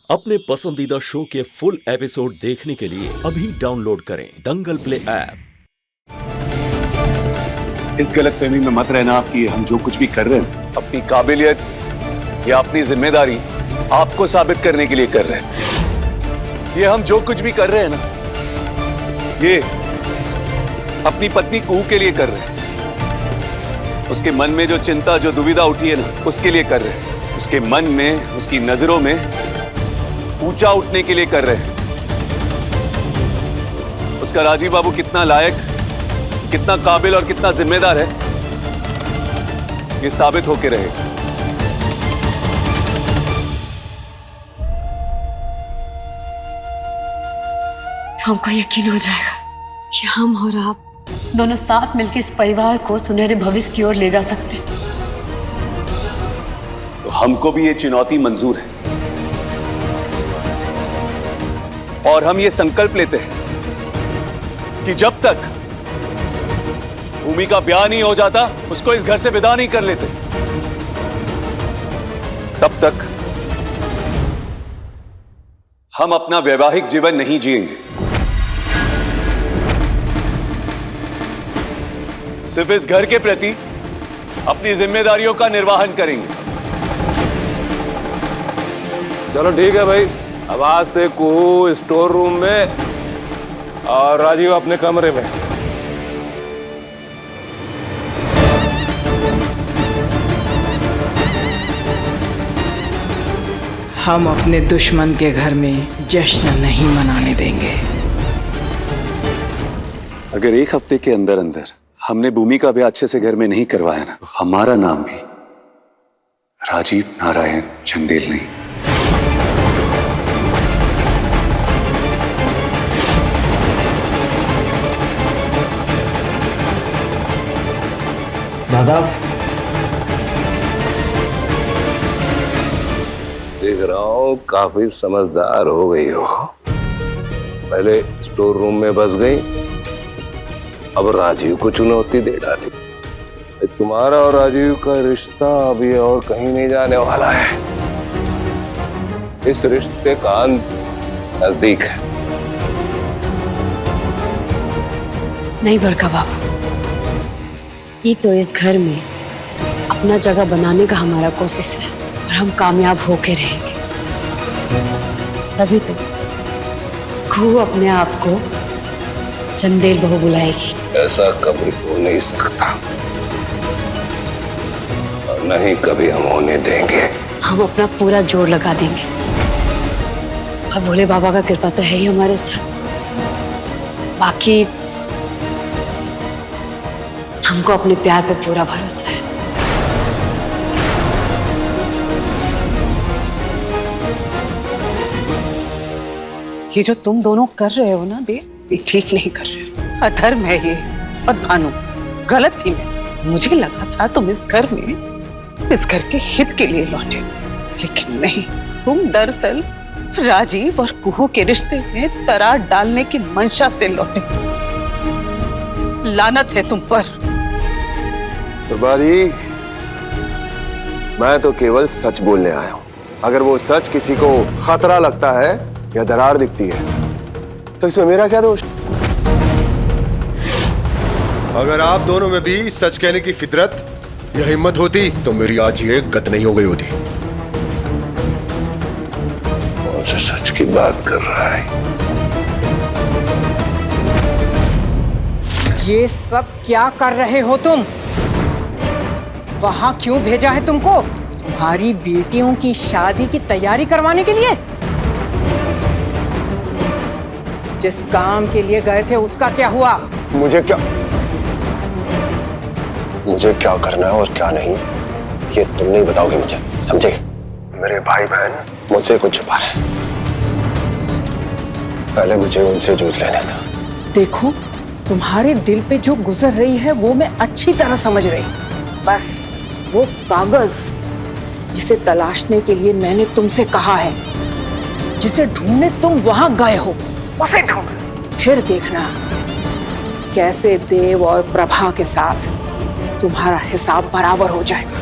अपने पसंदीदा शो के फुल एपिसोड देखने के लिए अभी डाउनलोड करें दंगल प्ले ऐप। इस गलतफहमी में मत रहना कि हम जो कुछ भी कर रहे हैं अपनी काबिलियत या अपनी जिम्मेदारी आपको साबित करने के लिए कर रहे हैं। ये हम जो कुछ भी कर रहे हैं ना, ये अपनी पत्नी कुहू के लिए कर रहे हैं। उसके मन में जो चिंता, जो दुविधा उठी है ना, उसके लिए कर रहे हैं। उसके मन में, उसकी नजरों में ऊंचा उठने के लिए कर रहे हैं। उसका राजीव बाबू कितना लायक, कितना काबिल और कितना जिम्मेदार है, ये साबित होके रहेगा। तो हमको यकीन हो जाएगा कि हम और आप दोनों साथ मिलकर इस परिवार को सुनहरे भविष्य की ओर ले जा सकते हैं। तो हमको भी ये चुनौती मंजूर है और हम ये संकल्प लेते हैं कि जब तक भूमि का ब्याह नहीं हो जाता, उसको इस घर से विदा नहीं कर लेते, तब तक हम अपना वैवाहिक जीवन नहीं जिएंगे। सिर्फ इस घर के प्रति अपनी जिम्मेदारियों का निर्वहन करेंगे। चलो ठीक है भाई, अब आज से कुहू स्टोर रूम में और राजीव अपने कमरे में। हम अपने दुश्मन के घर में जश्न नहीं मनाने देंगे। अगर एक हफ्ते के अंदर अंदर हमने भूमि का ब्याह अच्छे से घर में नहीं करवाया ना, तो हमारा नाम भी राजीव नारायण चंदेल नहीं। दादा, देख रहा हूँ काफी समझदार हो गई हो। पहले स्टोर रूम में बस गई, अब राजीव को चुनौती दे डाली। तुम्हारा और राजीव का रिश्ता अभी और कहीं नहीं जाने वाला है। इस रिश्ते का अंत नजदीक है। नहीं बड़का बाबू, ये तो इस घर में अपना जगह बनाने का हमारा कोशिश है और हम कामयाब होके रहेंगे। तभी तो कुहू अपने आप को चंदेल बहू बुलाएगी। ऐसा कभी हो नहीं सकता और नहीं कभी हम होने देंगे। हम अपना पूरा जोर लगा देंगे। अब भोले बाबा का कृपा तो है ही हमारे साथ। बाकी हमको अपने प्यार पे पूरा भरोसा है। ये जो तुम दोनों कर रहे हो ना देव, ये ठीक नहीं कर रहे हो। अधर्म है ये। और भानु, गलत थी मैं। मुझे लगा था तुम इस घर में इस घर के हित के लिए लौटे, लेकिन नहीं, तुम दरअसल राजीव और कुहू के रिश्ते में दरार डालने की मंशा से लौटे। लानत है तुम पर। प्रभारी, मैं तो केवल सच बोलने आया हूँ। अगर वो सच किसी को खतरा लगता है या दरार दिखती है तो इसमें मेरा क्या दोष? अगर आप दोनों में भी सच कहने की फितरत या हिम्मत होती तो मेरी आज ये गत नहीं हो गई होती। कौन से सच की बात कर रहा है? ये सब क्या कर रहे हो तुम? वहां क्यों भेजा है तुमको? तुम्हारी बेटियों की शादी की तैयारी करवाने के लिए? जिस काम के लिए गए थे उसका क्या हुआ? मुझे क्या करना है और क्या नहीं, ये तुम नहीं बताओगे मुझे, समझे? मेरे भाई बहन मुझसे कुछ छुपा रहे, पहले मुझे उनसे जूझ लेने था। देखो, तुम्हारे दिल पे जो गुजर रही है वो मैं अच्छी तरह समझ रही हूँ। बस वो कागज जिसे तलाशने के लिए मैंने तुमसे कहा है, जिसे ढूंढने तुम वहां गए हो, उसे ढूंढ। फिर देखना कैसे देव और प्रभा के साथ तुम्हारा हिसाब बराबर हो जाएगा।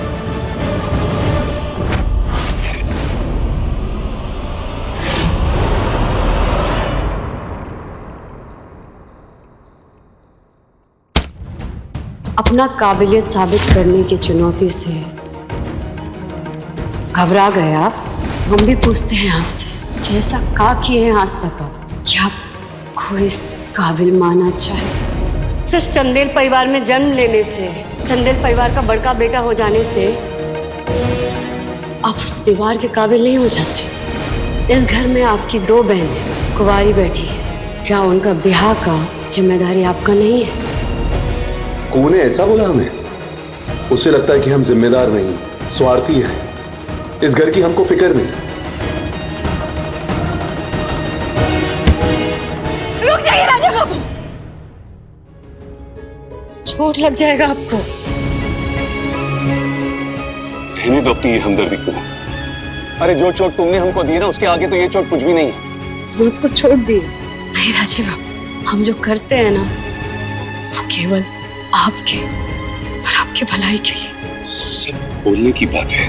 अपना काबिलियत साबित करने की चुनौती से घबरा गए आप? हम भी पूछते हैं आपसे कि ऐसा क्या किए हैं आज तक आप कि आपको इस काबिल माना चाहे? सिर्फ चंदेल परिवार में जन्म लेने से, चंदेल परिवार का बड़का बेटा हो जाने से आप उस दीवार के काबिल नहीं हो जाते। इस घर में आपकी 2 बहनें कुंवारी बैठी हैं, क्या उनका ब्याह का जिम्मेदारी आपका नहीं है? कौन ने ऐसा बोला हमें? उससे लगता है कि हम जिम्मेदार नहीं, स्वार्थी हैं। इस घर की हमको फिक्र नहीं। रुक जाइए राजा बाबू, चोट लग जाएगा आपको। रहने दो अपनी ये हमदर्दी को। अरे जो चोट तुमने हमको दी ना, उसके आगे तो ये चोट कुछ भी नहीं है। हम आपको छोड़ दिए नहीं राजीव बाबू, हम जो करते हैं ना वो केवल आपके और आपके भलाई के लिए। सिर्फ बोलने की बात है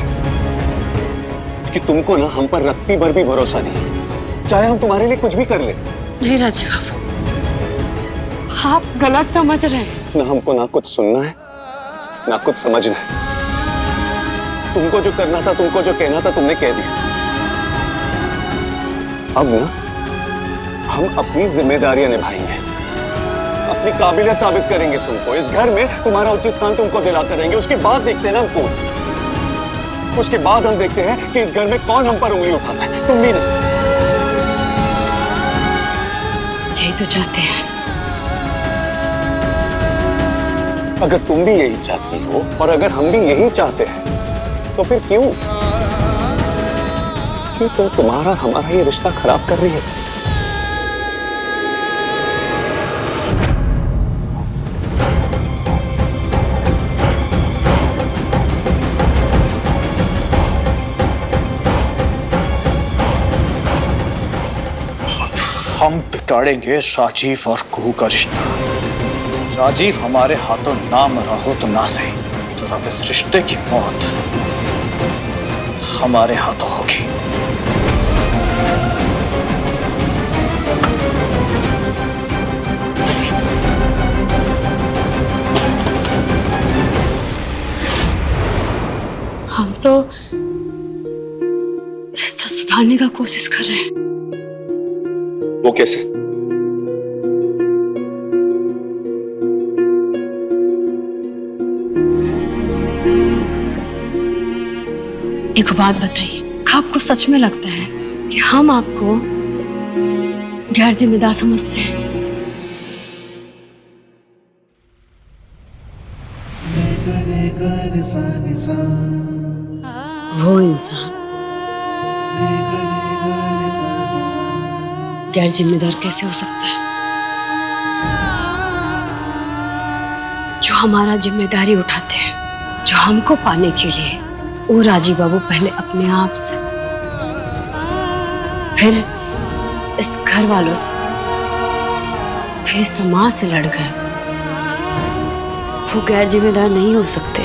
कि तुमको ना हम पर रत्ती भर भी भरोसा नहीं, चाहे हम तुम्हारे लिए कुछ भी कर ले। नहीं राजीव बाबू, आप गलत समझ रहे हैं। ना हमको ना कुछ सुनना है ना कुछ समझना है। तुमको जो करना था, तुमको जो कहना था, तुमने कह दिया। अब ना हम अपनी जिम्मेदारियां निभाएंगे, अपनी काबिलियत साबित करेंगे तुमको। इस घर में तुम्हारा उचित स्थान तुमको दिलाते रहेंगे। उसके बाद देखते हैं ना हम कौन। उसके बाद हम देखते हैं कि इस घर में कौन हम पर उंगली उठाता है, तुम भी नहीं। यही तो चाहते हैं। अगर तुम भी यही चाहती हो और अगर हम भी यही चाहते हैं तो फिर क्यों तो तुम्हारा हमारा ये रिश्ता खराब कर रही है? हम बिगाड़ेंगे राजीव और कुहू का रिश्ता। राजीव हमारे हाथों ना मरा हो तो ना सही, तो अब इस रिश्ते की मौत हमारे हाथों होगी। हम तो रिश्ता सुधारने का कोशिश कर रहे हैं। वो कैसे? एक बात बताइए, आपको सच में लगता है कि हम आपको गैर जिम्मेदार समझते हैं? वो इंसान गैर जिम्मेदार कैसे हो सकता है जो हमारा जिम्मेदारी उठाते हैं, जो हमको पाने के लिए वो राजीव बाबू पहले अपने आप से, फिर इस घर वालों से, फिर समाज से लड़ गए। वो गैर जिम्मेदार नहीं हो सकते।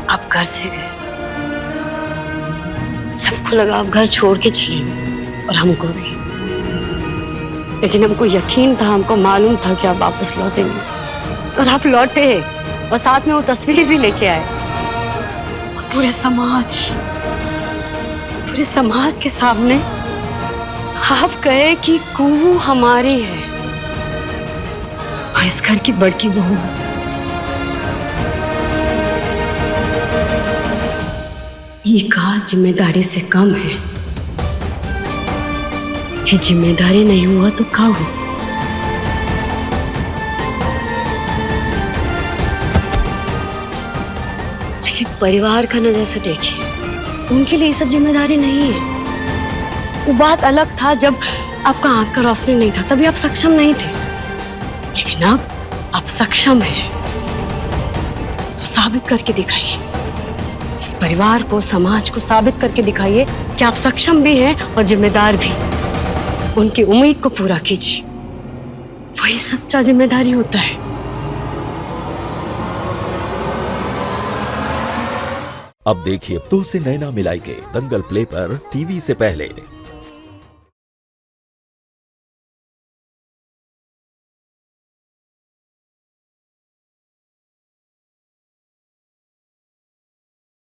आप घर से गए, सबको लगा आप घर छोड़ के चले और हमको भी, लेकिन हमको यकीन था, हमको मालूम था कि आप वापस लौटेंगे और आप लौटे और साथ में वो तस्वीर भी लेके आए। और पूरे समाज के सामने आप कहे कि कुहू हमारी है और इस घर की बड़की बहू है। ये काज जिम्मेदारी से कम है। ये जिम्मेदारी नहीं हुआ तो क्या हुआ? लेकिन परिवार का नजर से देखिए, उनके लिए ये सब जिम्मेदारी नहीं है। वो बात अलग था जब आपका आंख का रोशनी नहीं था, तभी आप सक्षम नहीं थे, लेकिन अब आप सक्षम हैं। तो साबित करके दिखाइए, इस परिवार को, समाज को साबित करके दिखाइए कि आप सक्षम भी हैं और जिम्मेदार भी। उनकी उम्मीद को पूरा कीजिए, वही सच्चा जिम्मेदारी होता है। अब देखिए तो से नैना मिलाई के दंगल प्ले पर टीवी से पहले।